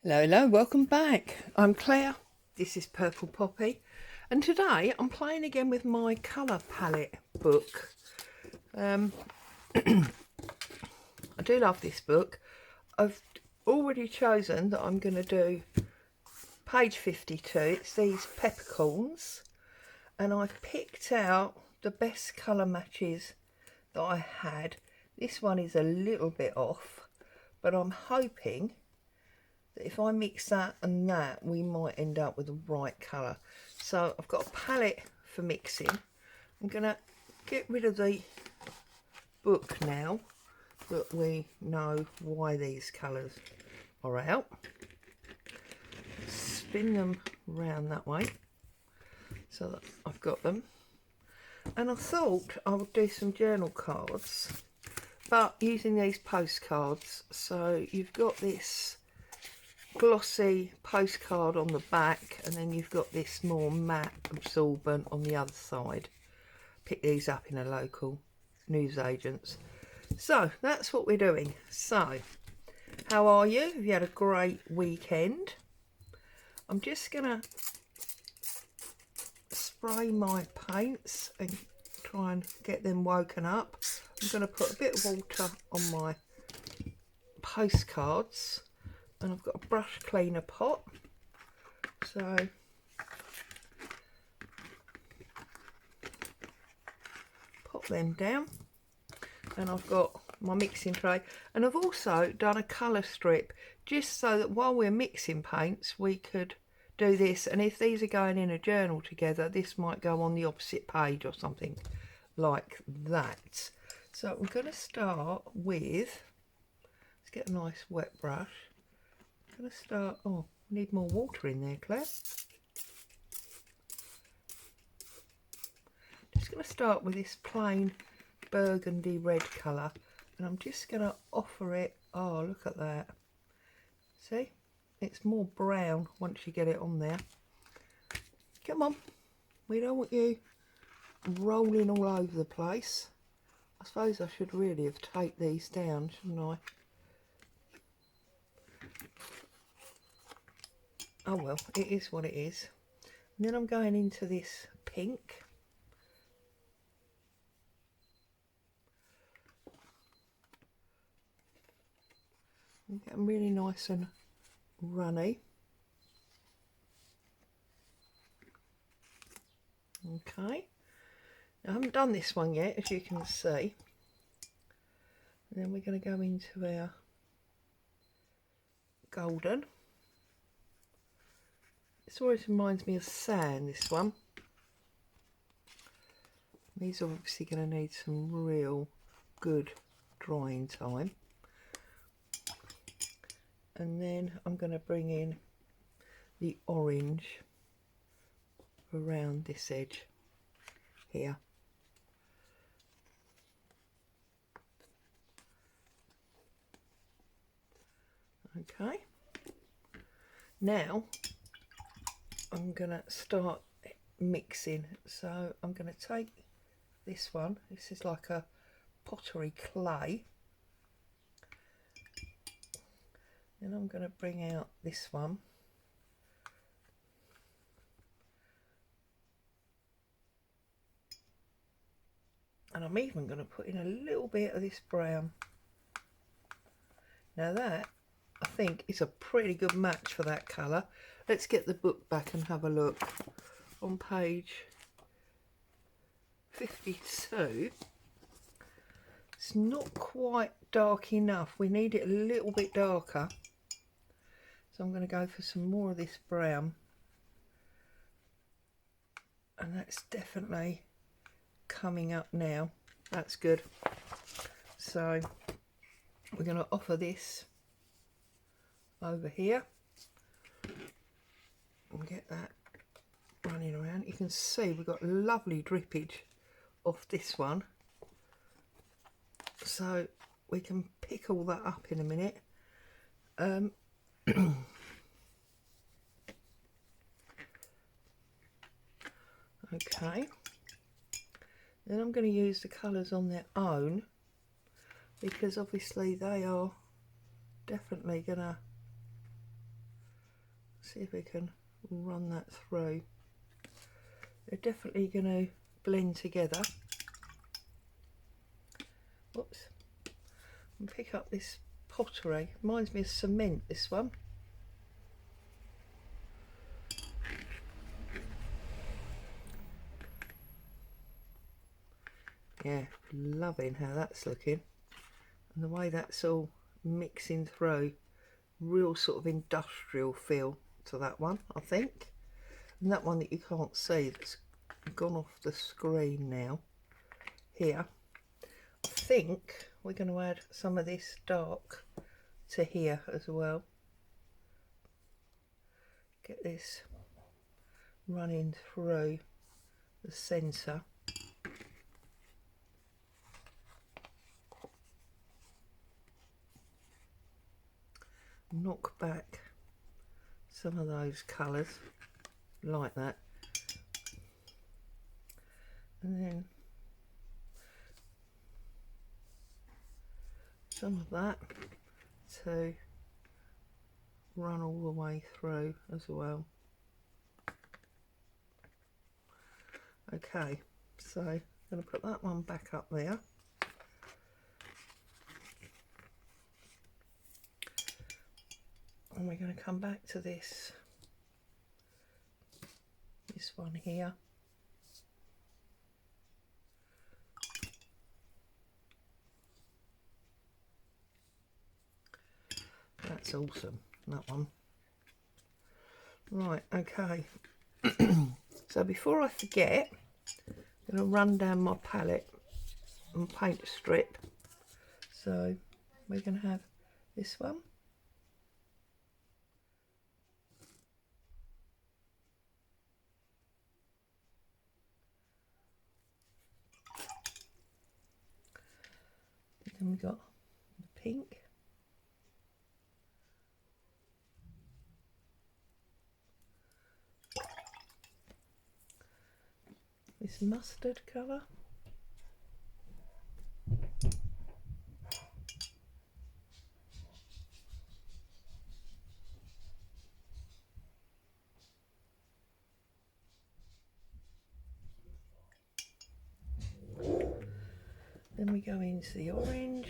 Hello, welcome back. I'm Claire, this is Purple Poppy, and today I'm playing again with my colour palette book. I do love this book. I've already chosen that I'm going to do page 52, it's these peppercorns, and I've picked out the best colour matches that I had. This one is a little bit off, but I'm hoping if I mix that and that, we might end up with the right colour. So I've got a palette for mixing. I'm going to get rid of the book now that we know why these colours are out. Spin them round that way so that I've got them. And I thought I would do some journal cards, but using these postcards. So you've got this glossy postcard on the back, and then you've got this more matte absorbent on the other side. Pick these up in a local newsagent's. So that's what we're doing. So how are you? Have you had a great weekend? I'm just gonna spray my paints and try and get them woken up. I'm gonna put a bit of water on my postcards, and I've got a brush cleaner pot, so pop them down, and I've got my mixing tray, and I've also done a colour strip just so that while we're mixing paints we could do this, and if these are going in a journal together, this might go on the opposite page or something like that. So I'm going to start with, let's get a nice wet brush. I'm going to start, oh, need more water in there, Claire. Just going to start with this plain burgundy red colour, and I'm just going to offer it, oh, look at that. See, it's more brown once you get it on there. Come on, we don't want you rolling all over the place. I suppose I should really have taped these down, shouldn't I? Oh well, it is what it is. And then I'm going into this pink. And get them really nice and runny. Okay. I haven't done this one yet, as you can see. And then we're going to go into our golden. This always reminds me of sand, this one. These are obviously going to need some real good drying time. And then I'm going to bring in the orange around this edge here. Okay. Now I'm going to start mixing. So I'm going to take this one. This is like a pottery clay. Then I'm going to bring out this one. And I'm even going to put in a little bit of this brown. Now that, I think, is a pretty good match for that colour. Let's get the book back and have a look. On page 52, it's not quite dark enough. We need it a little bit darker. So I'm going to go for some more of this brown. And that's definitely coming up now. That's good. So we're going to offer this over here and get that running around. You can see we've got lovely drippage off this one, so we can pick all that up in a minute. Okay, then I'm going to use the colours on their own, because obviously they are definitely going to see if we can run that through. They're definitely going to blend together. Whoops. And pick up this pottery. Reminds me of cement, this one. Yeah, loving how that's looking. And the way that's all mixing through. Real sort of industrial feel to that one, I think. And that one that you can't see, that's gone off the screen now. Here. I think we're going to add some of this dark to here as well. Get this running through the centre. Knock back some of those colours like that, and then some of that to run all the way through as well. Okay, so I'm going to put that one back up there. And we're going to come back to this one here. That's awesome, that one. Right, okay. So before I forget, I'm going to run down my palette and paint a strip. So we're going to have this one. Then we got the pink. This mustard colour. Then we go into the orange.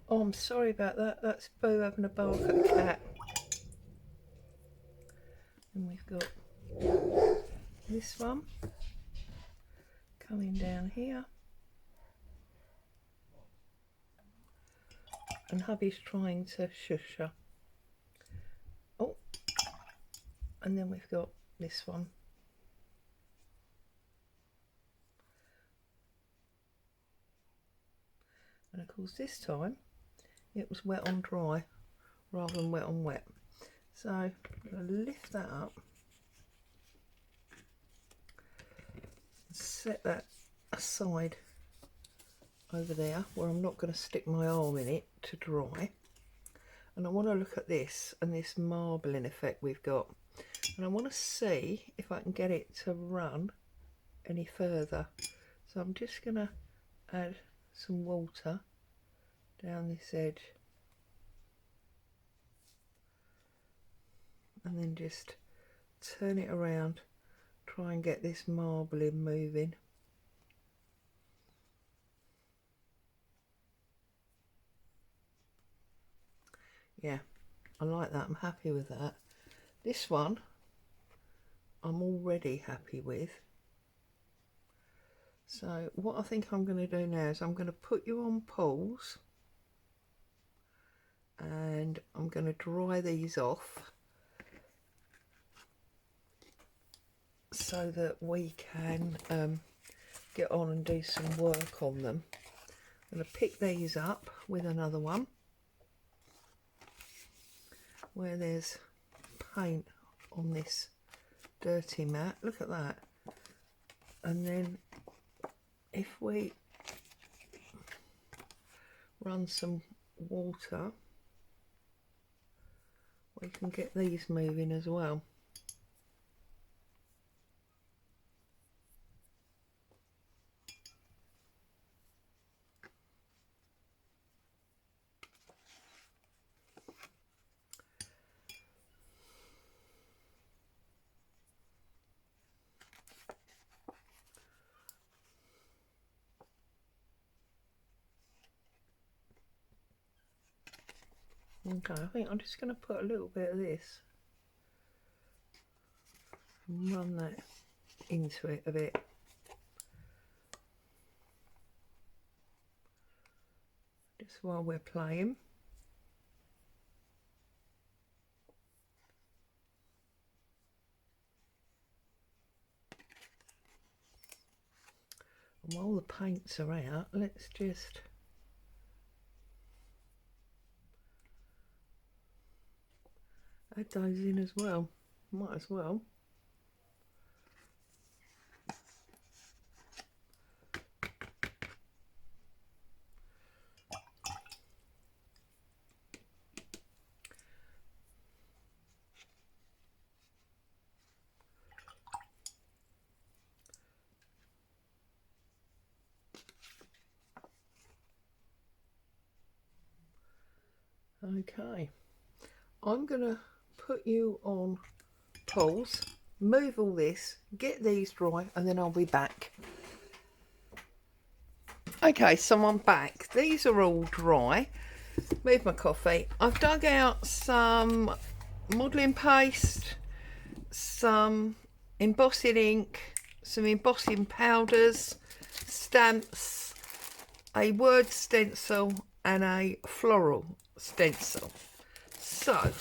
Oh, I'm sorry about that. That's Boo having a bark at the cat. And we've got this one coming down here. And hubby's trying to shush her. Oh, and then we've got this one. And of course this time it was wet on dry rather than wet on wet. So I'm going to lift that up, set that aside over there where I'm not going to stick my arm in it to dry. And I want to look at this and this marbling effect we've got, and I want to see if I can get it to run any further. So I'm just going to add some water down this edge and then just turn it around, try and get this marbling moving. Yeah, I like that. I'm happy with that. This one I'm already happy with. So what I think I'm going to do now is I'm going to put you on pause and I'm going to dry these off so that we can get on and do some work on them. I'm going to pick these up with another one where there's paint on this dirty mat. Look at that. And then if we run some water, we can get these moving as well. Okay, I think I'm just going to put a little bit of this and run that into it a bit. Just while we're playing. And while the paints are out, let's just add those in as well. Might as well. Okay, I'm going to put you on pause, move all this, get these dry, and then I'll be back. Okay, so I'm back. These are all dry. Move my coffee. I've dug out some modelling paste, some embossing ink, some embossing powders, stamps, a word stencil and a floral stencil. So I'm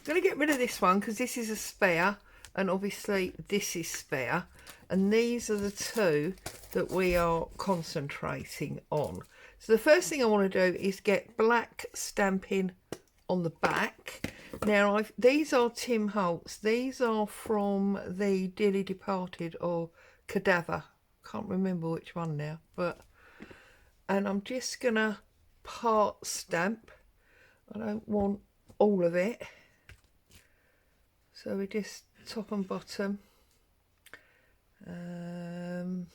going to get rid of this one because this is a spare, and obviously this is spare, and these are the two that we are concentrating on. So the first thing I want to do is get black stamping on the back. Now these are Tim Holtz. These are from the Dearly Departed or Cadaver. Can't remember which one now, and I'm just gonna part stamp. I don't want all of it, so we just top and bottom, and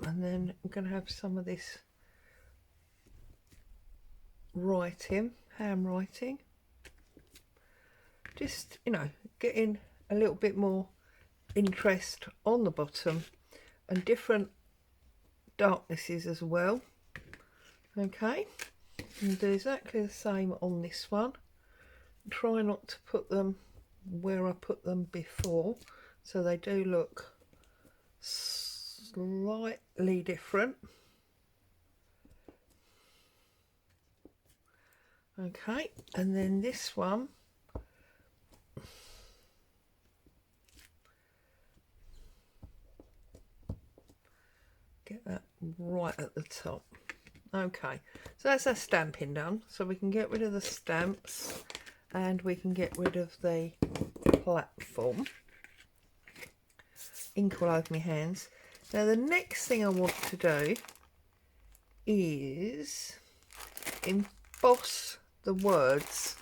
then I'm gonna have some of this writing, handwriting, just, you know, getting a little bit more interest on the bottom and different darknesses as well. Okay, and do exactly the same on this one. Try not to put them where I put them before, so they do look slightly different. Okay, and then this one, get that right at the top. Okay, so that's our stamping done, so we can get rid of the stamps and we can get rid of the platform. Ink all over my hands. Now the next thing I want to do is emboss the words.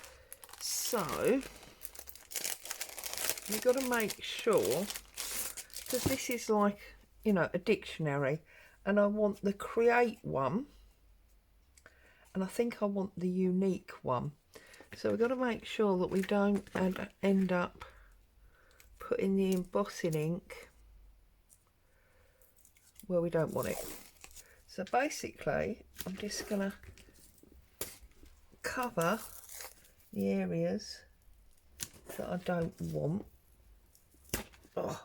So you've got to make sure, because this is like, you know, a dictionary, and I want the create one, and I think I want the unique one. So we've got to make sure that we don't end up putting the embossing ink where we don't want it. So basically I'm just going to cover the areas that I don't want. Oh.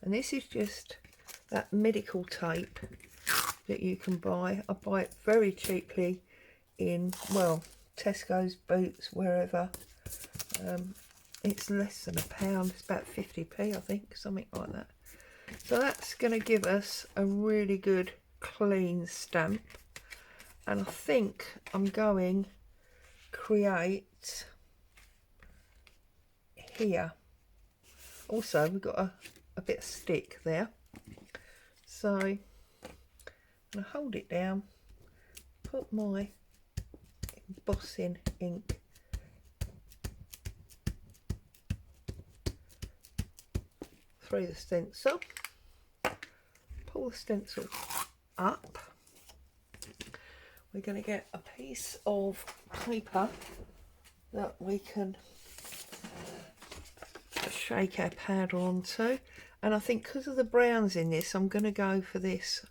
And this is just that medical tape that you can buy. I buy it very cheaply in, well, Tesco's, Boots, wherever. It's less than £1. It's about 50p, I think, something like that. So that's going to give us a really good clean stamp. And I think I'm going create here. Also, we've got a bit of stick there. So I'm going to hold it down, put my embossing ink through the stencil, pull the stencil up. We're going to get a piece of paper that we can shake our powder onto, and I think because of the browns in this, I'm going to go for this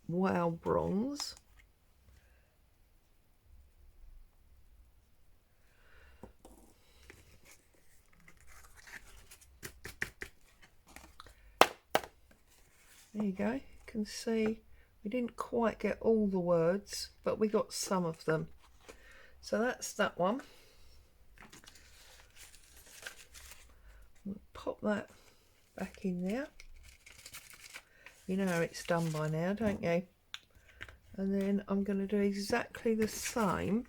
Wow Bronze. There you go. You can see we didn't quite get all the words, but we got some of them. So that's that one. We'll pop that back in there. You know how it's done by now, don't you? And then I'm going to do exactly the same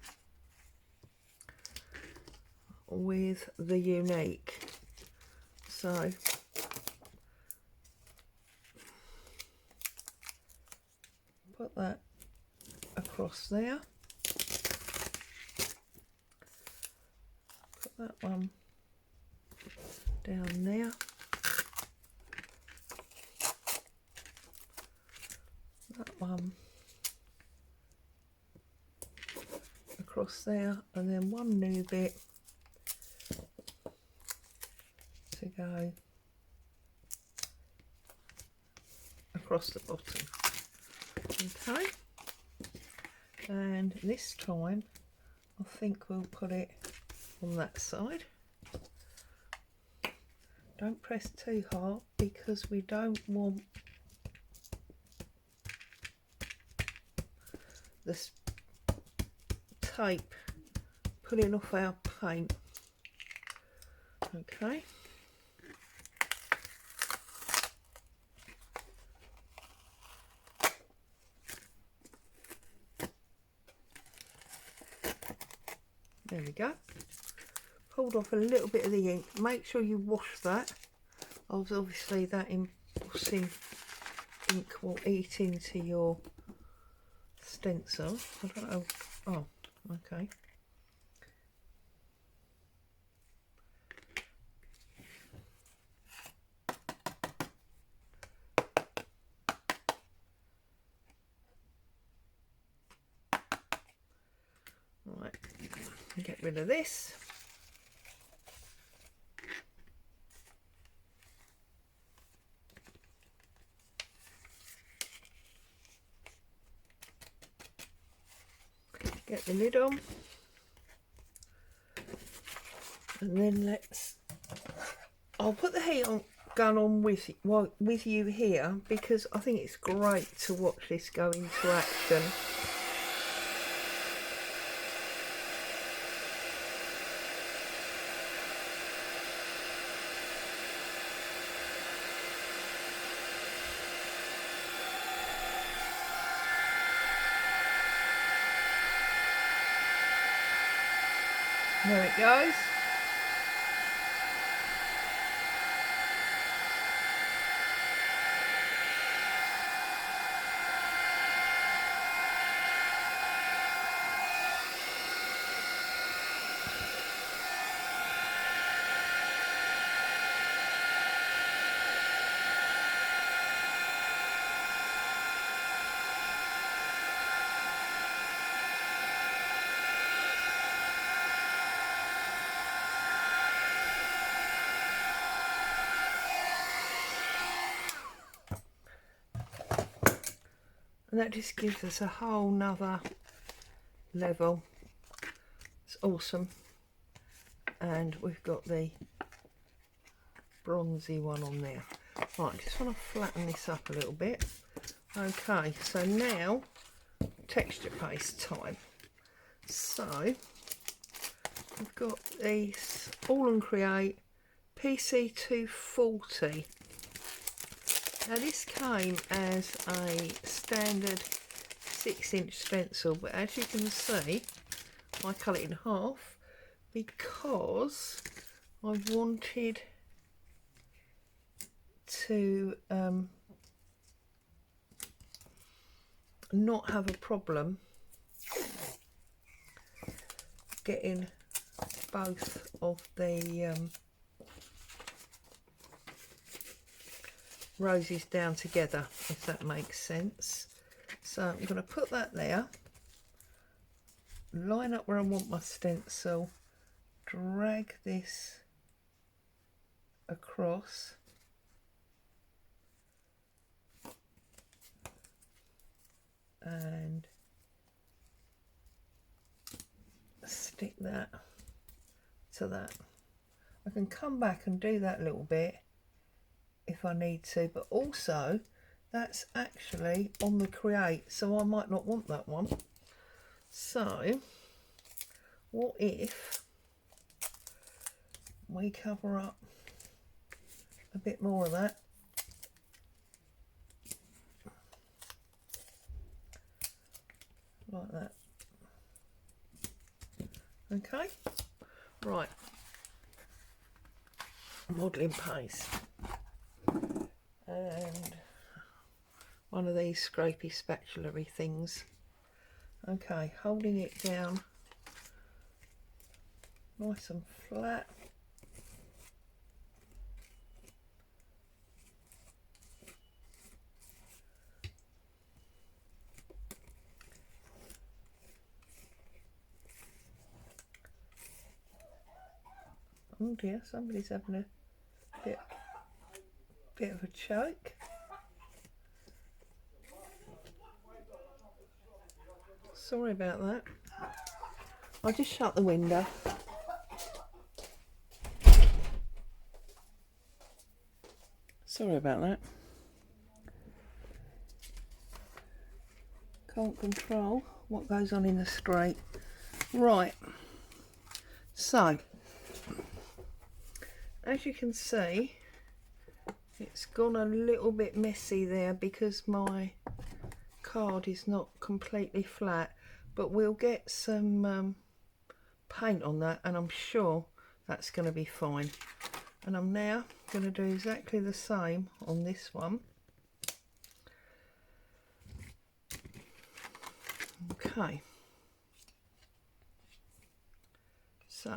with the unique. So put that across there. Put that one down there. That one across there, and then one new bit to go across the bottom. Okay, and this time I think we'll put it on that side. Don't press too hard because we don't want this tape pulling off our paint. Okay. There we go. Pulled off a little bit of the ink. Make sure you wash that. Obviously that embossing ink will eat into your stencil. I don't know. Oh, okay. Right, get rid of this. Get the lid on, and then I'll put the heat gun on with you here because I think it's great to watch this go into action. There it goes. And that just gives us a whole nother level. It's awesome. And we've got the bronzy one on there. Right, I just want to flatten this up a little bit. Okay, so now texture paste time. So we've got this All & Create PC240. Now this came as a standard 6-inch stencil, but as you can see I cut it in half because I wanted to not have a problem getting both of the roses down together, if that makes sense. So I'm going to put that there, line up where I want my stencil, drag this across, and stick that to that. I can come back and do that little bit if I need to, but also that's actually on the create, so I might not want that one. So what if we cover up a bit more of that, like that. Okay, right, modelling paste and one of these scrapey spatula-y things. Okay, holding it down nice and flat. Oh dear, somebody's having a bit of a choke. Sorry about that. I'll just shut the window. Sorry about that. Can't control what goes on in the street. Right, so as you can see, it's gone a little bit messy there because my card is not completely flat, but we'll get some paint on that and I'm sure that's going to be fine. And I'm now going to do exactly the same on this one. Okay, so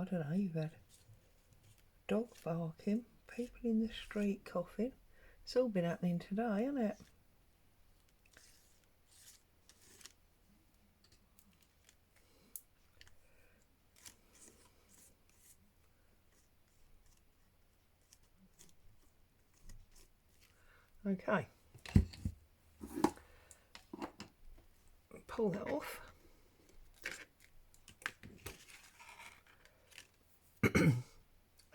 I don't know, you've had dog barking, people in the street coughing. It's all been happening today, hasn't it? Okay, pull that off.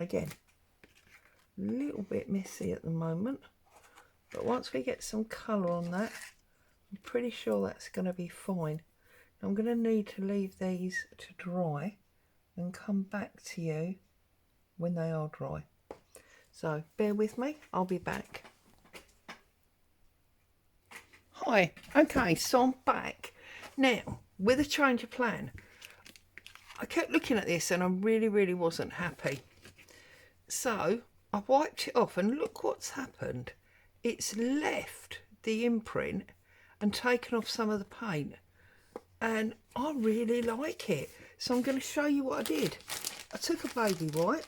Again, a little bit messy at the moment, but once we get some colour on that, I'm pretty sure that's going to be fine. I'm going to need to leave these to dry and come back to you when they are dry. So bear with me, I'll be back. Hi, okay, so I'm back. Now, with a change of plan, I kept looking at this and I really wasn't happy. So I wiped it off and look what's happened. It's left the imprint and taken off some of the paint. And I really like it. So I'm going to show you what I did. I took a baby wipe.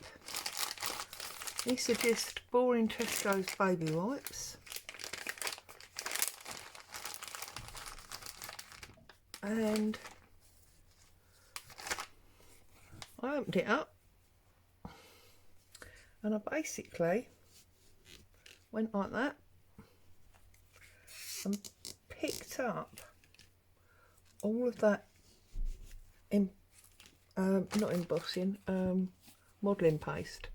These are just boring Tesco's baby wipes. And I opened it up. And I basically went like that and picked up all of that, not embossing, modelling paste.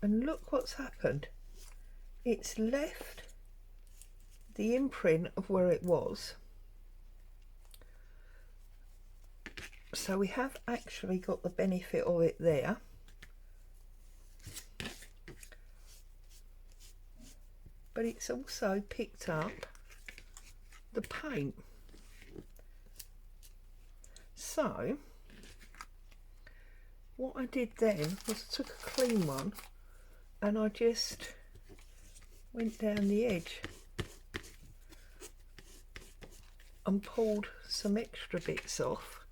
And look what's happened. It's left the imprint of where it was. So we have actually got the benefit of it there. But it's also picked up the paint. So what I did then was I took a clean one and I just went down the edge and pulled some extra bits off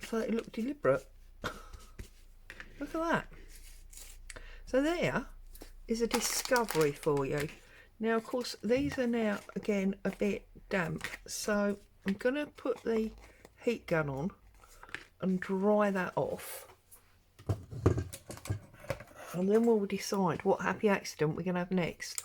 so it looked deliberate. Look at that. So there is a discovery for you. Now, of course, these are now, again, a bit damp. So I'm going to put the heat gun on and dry that off. And then we'll decide what happy accident we're going to have next.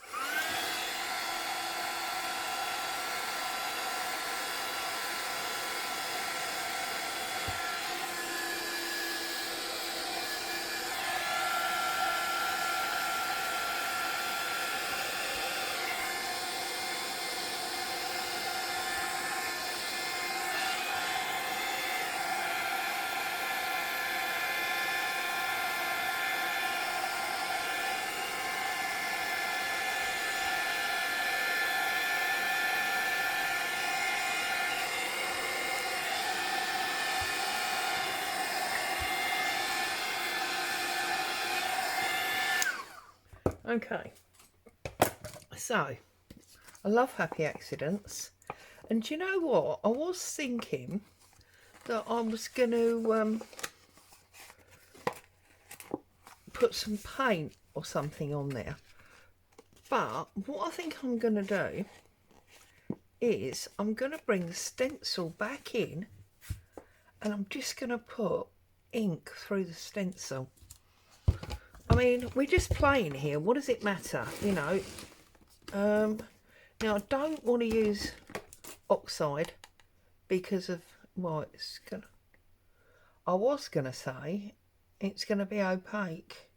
Okay, so I love happy accidents, and do you know what? I was thinking that I was going to put some paint or something on there, but what I think I'm going to do is I'm going to bring the stencil back in, and I'm just going to put ink through the stencil. I mean, we're just playing here. What does it matter, you know? Now, I don't want to use oxide because of, well, it's gonna, I was going to say it's going to be opaque.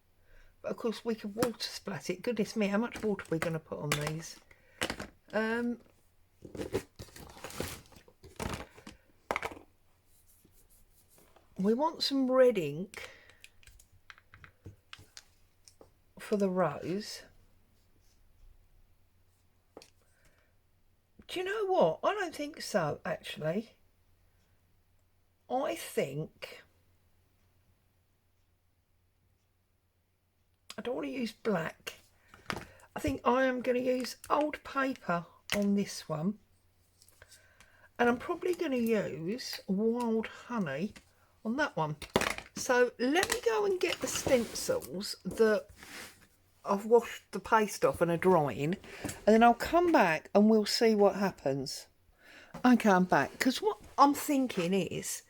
But, of course, we could water splat it. Goodness me, how much water are we going to put on these? We want some red ink for the rose. Do you know what? I don't think so, actually. I think I don't want to use black. I think I am going to use old paper on this one. And I'm probably going to use wild honey on that one. So let me go and get the stencils that I've washed the paste off and are drying, and then I'll come back and we'll see what happens. Okay, I'm back, because what I'm thinking is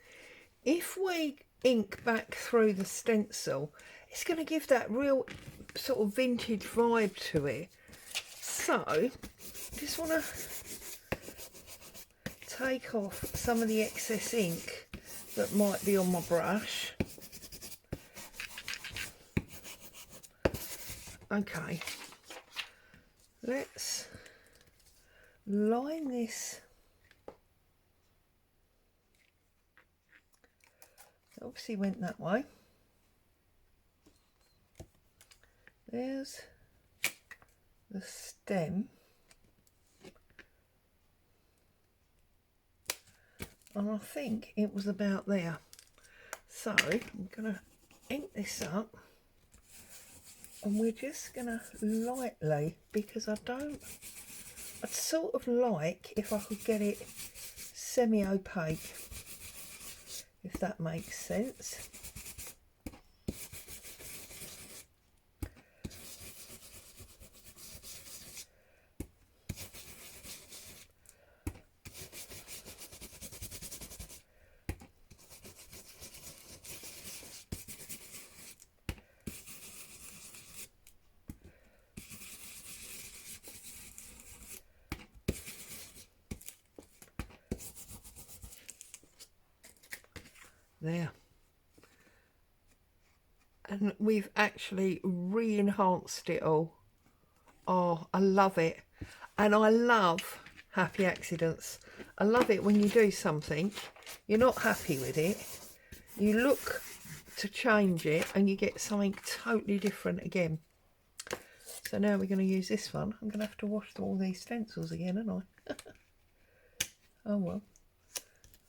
if we ink back through the stencil, it's going to give that real sort of vintage vibe to it. So just want to take off some of the excess ink that might be on my brush. Okay, let's line this. It obviously went that way. There's the stem. And I think it was about there. So I'm going to ink this up. And we're just going to lightly, because I'd sort of like if I could get it semi-opaque, if that makes sense. There. And we've actually re-enhanced it all. Oh, I love it. And I love happy accidents. I love it when you do something, you're not happy with it, you look to change it and you get something totally different again. So now we're going to use this one. I'm going to have to wash all these stencils again, aren't I? Oh well.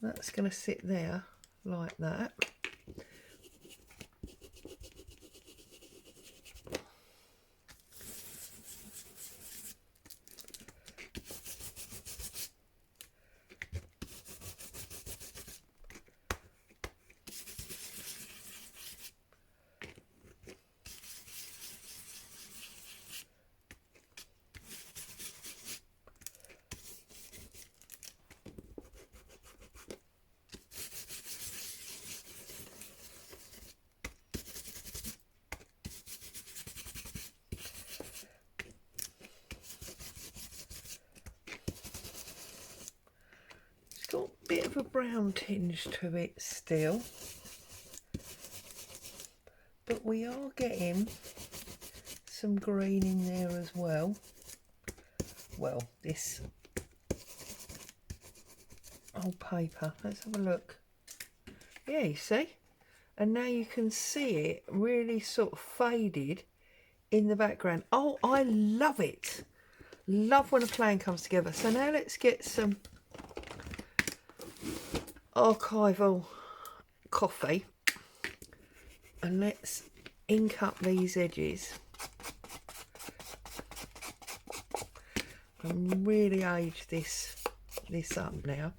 That's going to sit there like that. bit of a brown tinge to it still, but we are getting some green in there as well. Well, this old paper, let's have a look. Yeah, you see? And now you can see it really sort of faded in the background. Oh, I love it. Love when a plan comes together. So now let's get some archival coffee and let's ink up these edges and really age this up now.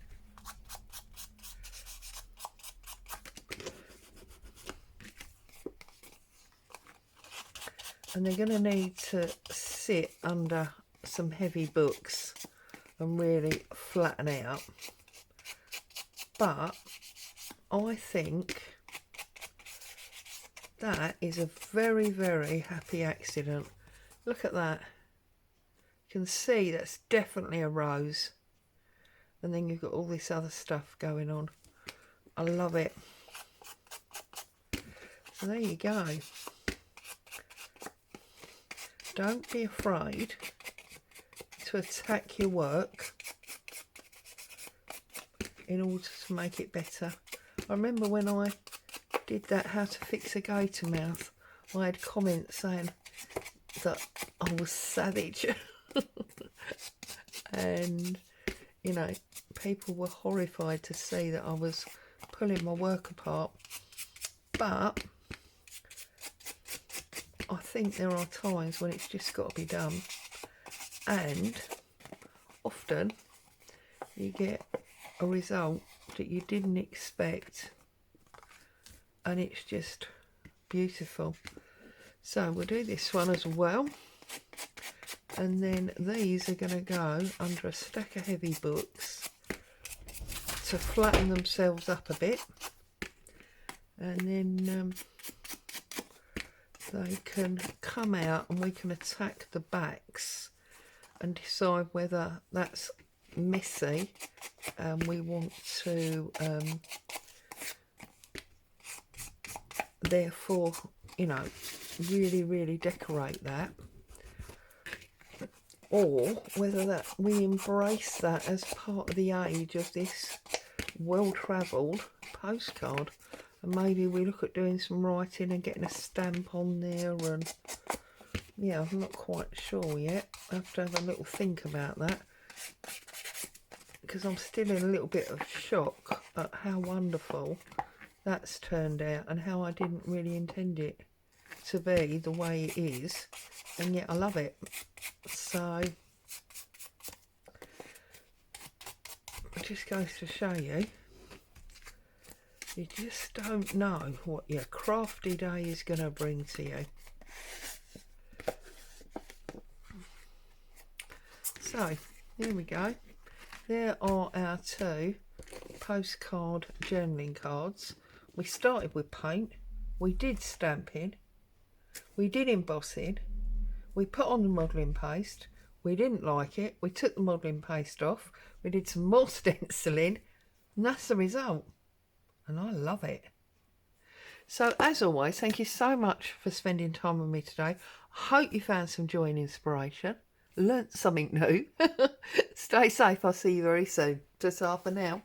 And they're going to need to sit under some heavy books and really flatten out. But I think that is a very, very happy accident. Look at that. You can see that's definitely a rose. And then you've got all this other stuff going on. I love it. So there you go. Don't be afraid to attack your work in order to make it better. I remember when I did that how to fix a gator mouth, I had comments saying that I was savage. And, you know, people were horrified to see that I was pulling my work apart. But I think there are times when it's just got to be done, and often you get a result that you didn't expect, and it's just beautiful. So we'll do this one as well, and then these are going to go under a stack of heavy books to flatten themselves up a bit, and then they can come out and we can attack the backs and decide whether that's messy and we want to therefore, you know, really decorate that, or whether that we embrace that as part of the age of this well-travelled postcard. And maybe we look at doing some writing and getting a stamp on there, and yeah, I'm not quite sure yet. I have to have a little think about that, because I'm still in a little bit of shock at how wonderful that's turned out and how I didn't really intend it to be the way it is, and yet I love it. So it just goes to show you, you just don't know what your crafty day is going to bring to you. So, here we go. There are our two postcard journaling cards. We started with paint, we did stamping, we did embossing, we put on the modelling paste, we didn't like it, we took the modelling paste off, we did some more stenciling, and that's the result. And I love it. So as always, thank you so much for spending time with me today. I hope you found some joy and inspiration, learnt something new. Stay safe, I'll see you very soon. Ta-ta for now.